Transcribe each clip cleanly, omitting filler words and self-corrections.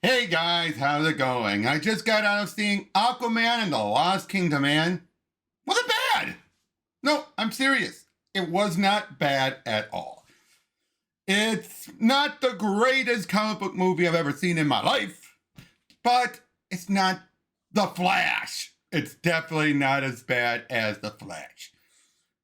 Hey guys, how's it going? I just got out of seeing Aquaman and the Lost Kingdom, man. Was it bad? No, I'm serious. It was not bad at all. It's not the greatest comic book movie I've ever seen in my life, but it's not The Flash. It's definitely not as bad as The Flash.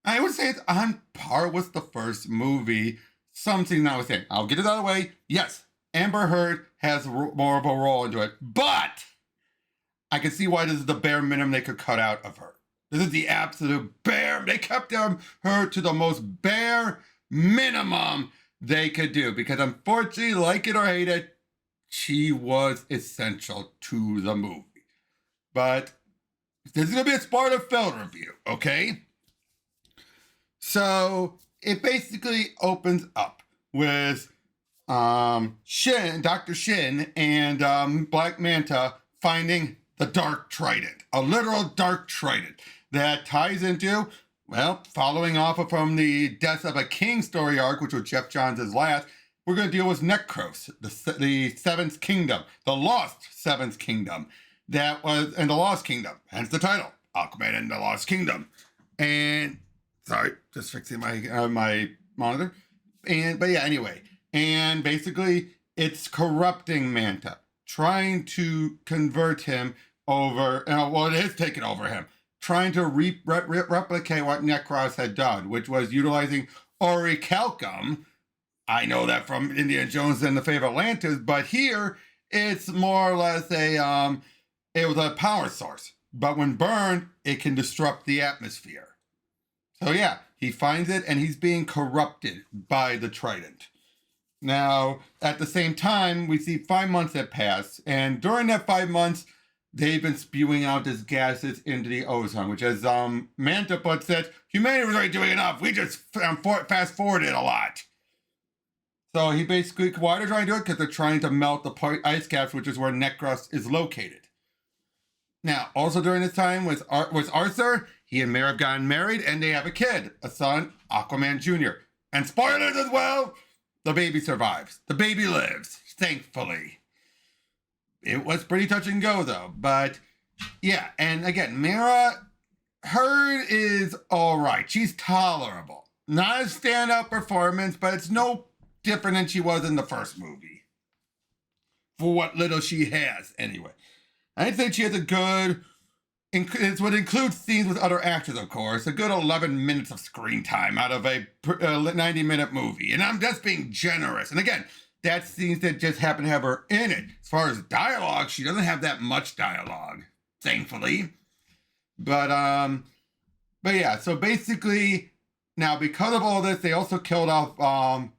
I would say it's on par with the first movie. Something notwithstanding. I'll get it out of the way. Yes, Amber Heard has more of a role into it, but I can see why this is the bare minimum they could cut out of her. This is the absolute bare. They kept her to the most bare minimum they could do because, unfortunately, like it or hate it, she was essential to the movie. But this is going to be a spoiler filled review, okay? So it basically opens up with Dr. Shin and Black Manta finding the Dark Trident, a literal Dark Trident that ties into, well, following off from the Death of a King story arc, which was Jeff Johns' last. We're going to deal with Necros, the Seventh Kingdom, the Lost Seventh Kingdom, that was in the Lost Kingdom, hence the title, Aquaman and the Lost Kingdom. And sorry, just fixing my my monitor. But yeah, anyway. And basically, it's corrupting Manta, trying to convert him over. Well, it is taking over him, trying to replicate what Necros had done, which was utilizing orichalcum. I know that from Indiana Jones and the Fate of Atlantis, but here it's more or less it was a power source. But when burned, it can disrupt the atmosphere. So yeah, he finds it and he's being corrupted by the Trident. Now, at the same time, we see 5 months have passed, and during that 5 months, they've been spewing out these gases into the ozone, which, as Manta puts it, humanity was already doing enough. We just fast forwarded a lot. So he basically, why they're trying to do it? Because they're trying to melt the ice caps, which is where Necros is located. Now, also during this time was Arthur. He and Mera have gotten married, and they have a kid, a son, Aquaman Jr. And spoilers as well. The baby survives. The baby lives, thankfully. It was pretty touch and go, though. But, yeah. And, again, Mera Heard is all right. She's tolerable. Not a stand-up performance, but it's no different than she was in the first movie. For what little she has, anyway. I'd say she has a good... It would include scenes with other actors, of course. A good 11 minutes of screen time out of a 90-minute movie. And I'm just being generous. And again, that's scenes that just happen to have her in it. As far as dialogue, she doesn't have that much dialogue, thankfully. But yeah, so basically, now because of all this, they also killed off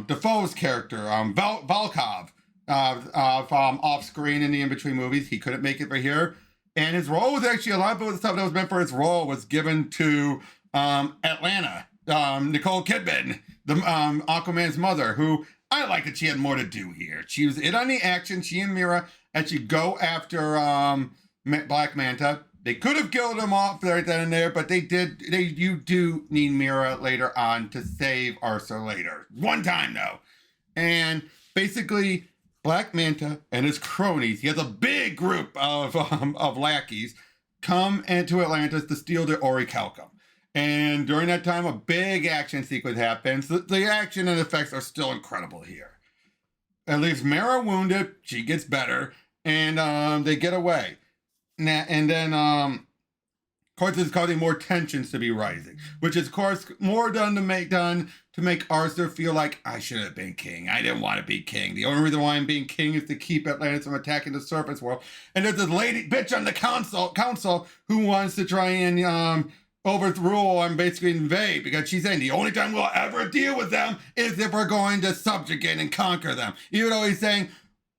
Defoe's character, Volkov, off screen in the in-between movies. He couldn't make it for here. And his role was actually, a lot of the stuff that was meant for his role was given to Atlanta, Nicole Kidman, the Aquaman's mother, who I like that she had more to do here. She was in on the action. She and Mera actually go after Black Manta. They could have killed him off right then and there, but they did. You do need Mera later on to save Arthur later. One time, though. And basically... Black Manta and his cronies, he has a big group of lackeys, come into Atlantis to steal their orichalcum. And during that time, a big action sequence happens. The action and effects are still incredible here. It leaves Mera wounded, she gets better, and they get away. And then, of course, it's causing more tensions to be rising, which is, of course, more done to make Arthur feel like, I should have been king. I didn't want to be king. The only reason why I'm being king is to keep Atlantis from attacking the surface world. And there's this lady bitch on the council who wants to try and overrule and basically invade, because she's saying the only time we'll ever deal with them is if we're going to subjugate and conquer them. Even though he's saying,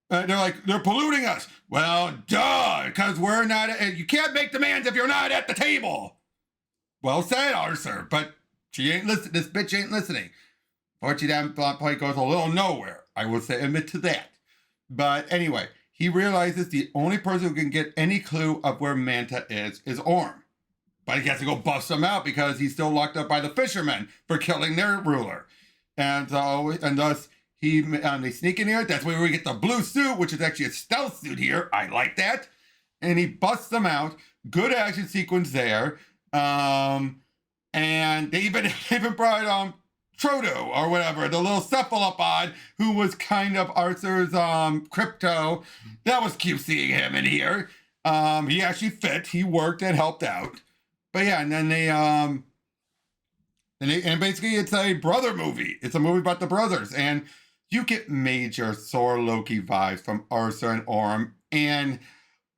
they're like, they're polluting us. Well, duh, because we're not, you can't make demands if you're not at the table. Well said, Arthur, but she ain't listening. This bitch ain't listening. Fortunately, that plot point goes a little nowhere. I will say, admit to that. But anyway, he realizes the only person who can get any clue of where Manta is Orm. But he has to go bust him out because he's still locked up by the fishermen for killing their ruler. And thus, They sneak in here. That's where we get the blue suit, which is actually a stealth suit here. I like that. And he busts them out. Good action sequence there. And they even brought Trodo or whatever, the little cephalopod who was kind of Arthur's crypto. That was cute seeing him in here. He actually fit. He worked and helped out. But yeah, and then and basically it's a brother movie. It's a movie about the brothers, and you get major Thor Loki vibes from Arthur and Orm, and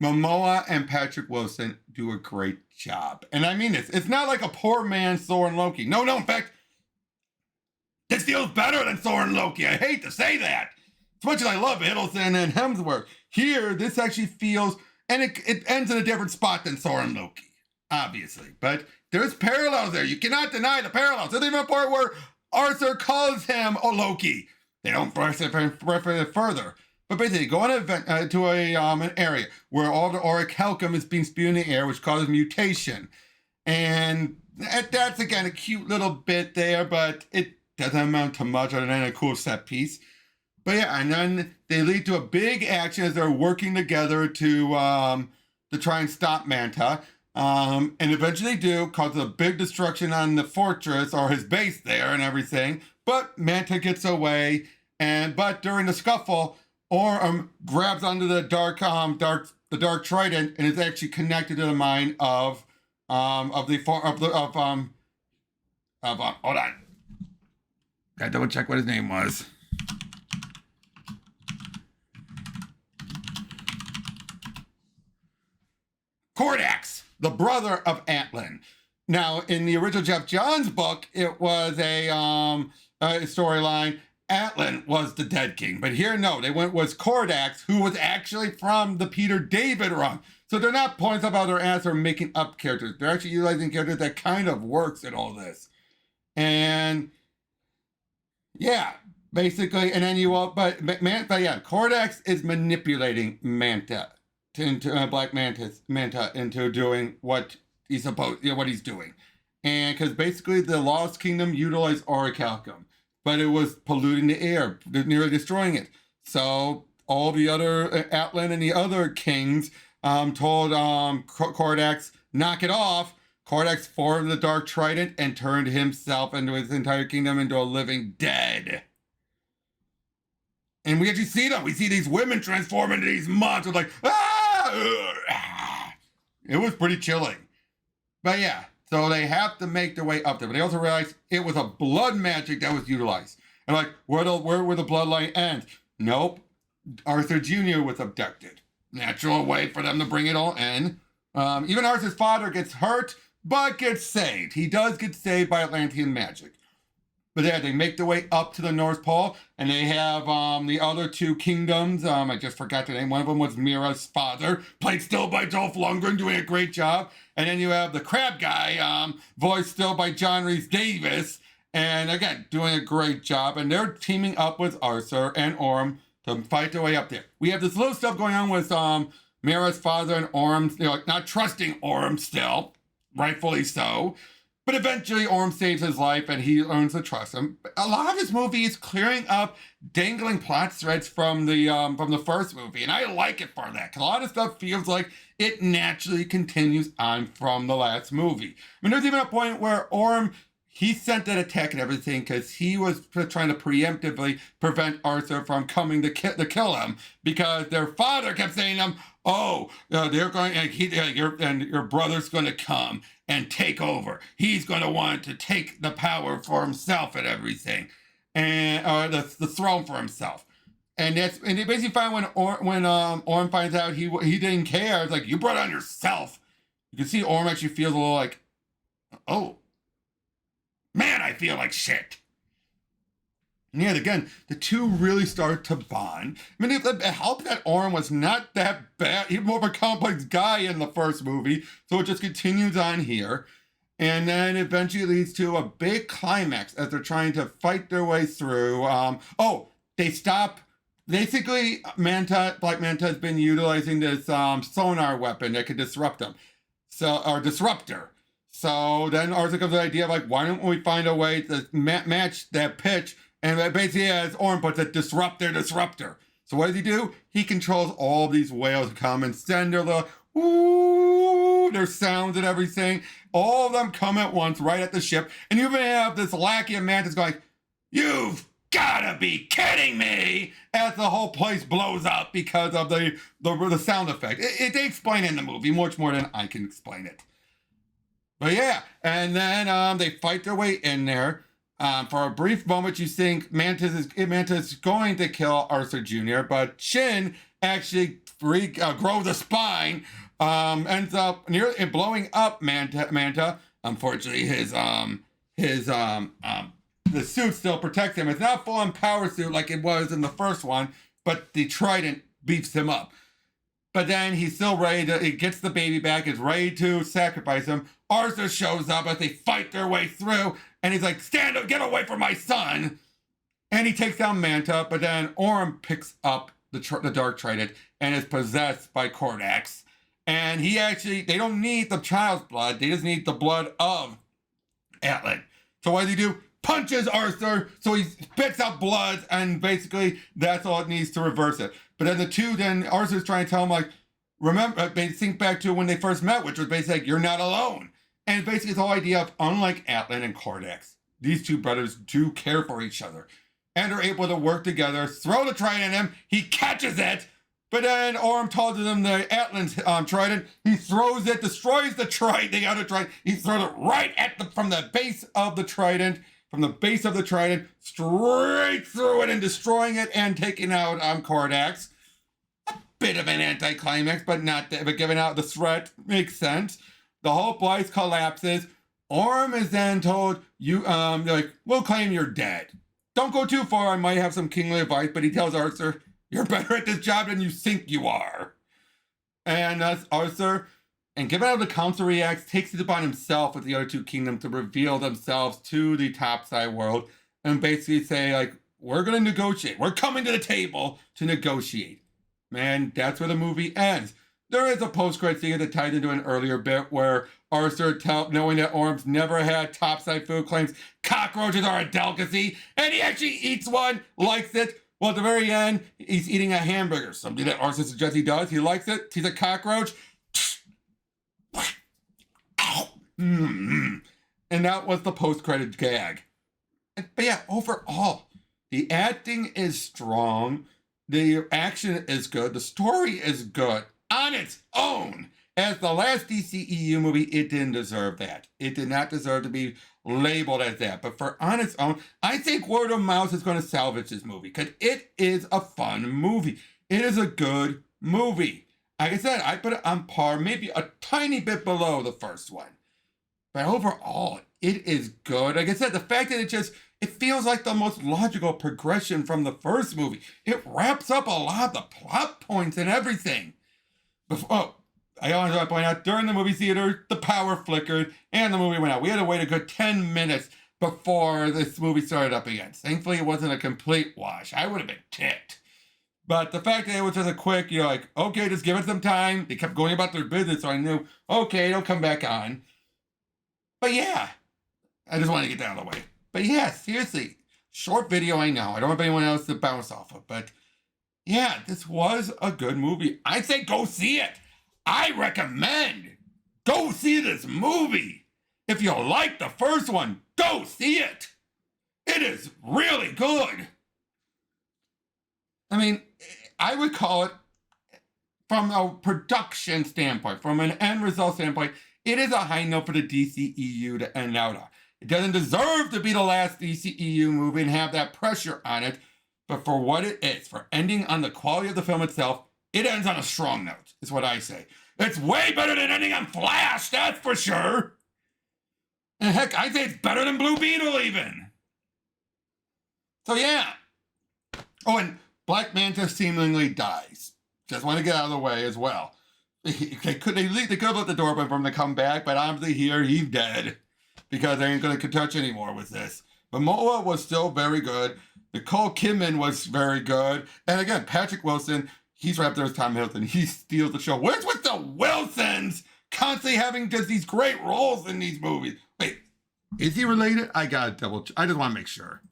Momoa and Patrick Wilson do a great job. And I mean this. It's not like a poor man's Thor and Loki. No, in fact, this feels better than Thor and Loki. I hate to say that. As much as I love Hiddleston and Hemsworth, here, this actually feels, and it ends in a different spot than Thor and Loki, obviously. But there's parallels there. You cannot deny the parallels. There's even a part where Arthur calls him Loki. They don't reference it further. But basically, go on an event to an area where all the orichalcum is being spewed in the air, which causes mutation. And that's, again, a cute little bit there, but it doesn't amount to much other than a cool set piece. But yeah, and then they lead to a big action as they're working together to try and stop Manta. And eventually do, cause a big destruction on the fortress or his base there and everything. But Manta gets away, but during the scuffle, Orm grabs onto the dark trident and is actually connected to the mind of hold on. Gotta double check what his name was. Kordax, the brother of Atlan. Now, in the original Jeff Johns book, it was a storyline. Atlan was the dead king, but here, no, was Kordax, who was actually from the Peter David run. So they're not pointing up out their ass or making up characters. They're actually utilizing characters that kind of works in all this. And yeah, basically, and then Kordax is manipulating Manta into Black Manta into doing what he's what he's doing. And because basically the Lost Kingdom utilized orichalcum, but it was polluting the air, nearly destroying it. So all the other Atlan and the other kings told Kordax, knock it off. Kordax formed the Dark Trident and turned himself and his entire kingdom into a living dead. And we actually see them. We see these women transform into these monsters like, ah! It was pretty chilling. But yeah, so they have to make their way up there. But they also realized it was a blood magic that was utilized. And like, where would the bloodline end? Nope. Arthur Jr. was abducted. Natural way for them to bring it all in. Even Arthur's father gets hurt, but gets saved. He does get saved by Atlantean magic. But yeah, they make their way up to the North Pole, and they have the other two kingdoms. I just forgot the name. One of them was Mira's father, played still by Dolph Lundgren, doing a great job. And then you have the crab guy, voiced still by John Rhys-Davies, and again, doing a great job. And they're teaming up with Arthur and Orm to fight their way up there. We have this little stuff going on with Mira's father and Orm, not trusting Orm still, rightfully so. But eventually, Orm saves his life, and he learns to trust him. A lot of this movie is clearing up dangling plot threads from the first movie, and I like it for that, because a lot of stuff feels like it naturally continues on from the last movie. I mean, there's even a point where Orm, he sent that attack and everything because he was trying to preemptively prevent Arthur from coming to kill him, because their father kept saying to him, they're going, your brother's going to come and take over. He's going to want to take the power for himself and everything, and the throne for himself. And you basically find when Orm finds out he didn't care. It's like, you brought it on yourself. You can see Orm actually feels a little like, oh man, I feel like shit. And yeah, again, the two really start to bond. I mean, it helped that Orm was not that bad. He was more of a complex guy in the first movie, so it just continues on here. And then eventually leads to a big climax as they're trying to fight their way through. They stop. Basically, Black Manta has been utilizing this sonar weapon that could disrupt them. Disruptor. So then Arthur comes with the idea of like, why don't we find a way to match that pitch And basically, as Orm puts it, disruptor. So what does he do? He controls all these whales that come and send their little, ooh, their sounds and everything. All of them come at once right at the ship. And you even have this lackey of Mantis going, "You've gotta be kidding me," as the whole place blows up because of the sound effect. They explain it in the movie much more than I can explain it. But yeah, and then they fight their way in there. For a brief moment, you think Mantis is going to kill Arthur Jr., but Shin actually grows a spine, ends up nearly blowing up Manta. Unfortunately, the suit still protects him. It's not full-on power suit like it was in the first one, but the Trident beefs him up. But then he's still ready to, he gets the baby back, is ready to sacrifice him. Arthur shows up as they fight their way through, and he's like, "Stand up, get away from my son!" And he takes down Manta, but then Orm picks up the Dark Trident and is possessed by Kordax. And they don't need the child's blood, they just need the blood of Atlan. So what does he do? Punches Arthur, so he spits out blood, and basically that's all it needs to reverse it. But then Arthur's trying to tell him, like, remember, they think back to when they first met, which was basically like, "You're not alone." And basically it's the whole idea of, unlike Atlan and Kordax, these two brothers do care for each other and are able to work together, throw the trident at him, he catches it, but then Orm tosses him the Atlan's trident, he throws it, destroys the other trident, he throws it right from the base of the trident, straight through it and destroying it and taking out Kordax. A bit of an anticlimax, but giving out the threat makes sense. The whole place collapses. Orm is then told, "We'll claim you're dead. Don't go too far, I might have some kingly advice," but he tells Arthur, "You're better at this job than you think you are." And thus Arthur, and given how the council reacts, takes it upon himself with the other two kingdoms to reveal themselves to the topside world and basically say, like, "We're going to negotiate. We're coming to the table to negotiate." Man, that's where the movie ends. There is a post-credit scene that ties into an earlier bit where Arthur, knowing that Orm's never had topside food, claims cockroaches are a delicacy, and he actually eats one, likes it. Well, at the very end, he's eating a hamburger, something that Arthur suggests he does. He likes it. He's a cockroach. And that was the post-credit gag. But yeah, overall, the acting is strong. The action is good. The story is good on its own. As the last DCEU movie, it didn't deserve that. It did not deserve to be labeled as that. But on its own, I think word of mouth is going to salvage this movie because it is a fun movie. It is a good movie. Like I said, I put it on par, maybe a tiny bit below the first one. But overall, it is good. Like I said, the fact that it feels like the most logical progression from the first movie. It wraps up a lot of the plot points and everything. I want to point out, during the movie theater, the power flickered and the movie went out. We had to wait a good 10 minutes before this movie started up again. Thankfully, it wasn't a complete wash. I would have been ticked. But the fact that it was just a quick, okay, just give it some time. They kept going about their business, so I knew, okay, it'll come back on. But yeah, I just wanted to get that out of the way. But yeah, seriously, short video, I know. I don't have anyone else to bounce off of, but yeah, this was a good movie. I say go see it. I recommend go see this movie. If you like the first one, go see it. It is really good. I mean, I would call it, from a production standpoint, from an end result standpoint, it is a high note for the DCEU to end out on. It doesn't deserve to be the last DCEU movie and have that pressure on it, but for what it is, for ending on the quality of the film itself, it ends on a strong note, is what I say. It's way better than ending on Flash, that's for sure. And heck, I say it's better than Blue Beetle even. So yeah. Oh, and Black Manta seemingly dies. Just want to get out of the way as well. They could have let the door open for him to come back, but obviously here he's dead because they ain't going to touch anymore with this. But Moa was still very good. Nicole Kidman was very good. And again, Patrick Wilson, he's right up there with Tom Hiddleston. He steals the show. Where's with the Wilsons constantly having just these great roles in these movies? Wait, is he related? I got to I just want to make sure.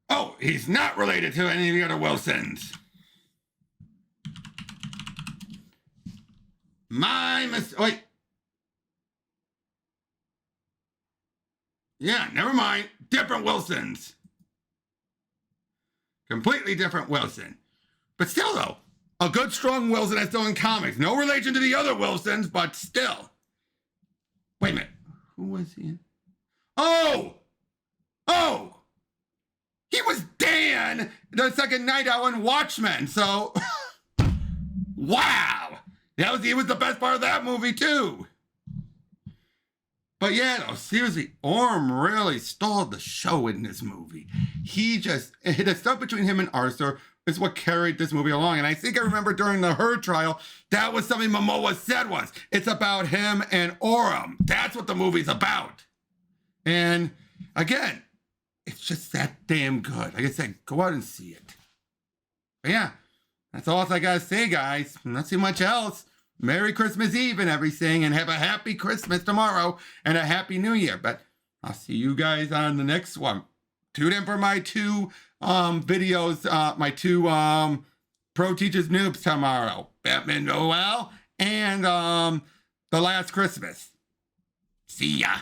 Oh, he's not related to any of the other Wilsons. My mistake. Wait. Yeah, never mind. Different Wilsons. Completely different Wilson. But still, though, a good, strong Wilson that's still in comics. No relation to the other Wilsons, but still. Wait a minute. Who was he in? Oh! Oh! He was Dan, the second Night Owl in Watchmen. So, wow. He was the best part of that movie, too. But yeah, no, seriously, Orm really stole the show in this movie. The stuff between him and Arthur is what carried this movie along. And I think I remember during the Her trial, that was something Momoa said it's about him and Orm. That's what the movie's about. And again, it's just that damn good. Like I said, go out and see it. But yeah, that's all I gotta say, guys. Not too much else. Merry Christmas Eve and everything, and have a happy Christmas tomorrow and a happy New Year. But I'll see you guys on the next one. Tune in for my two videos, my two Pro Teachers Noobs tomorrow. Batman Noel and The Last Christmas. See ya.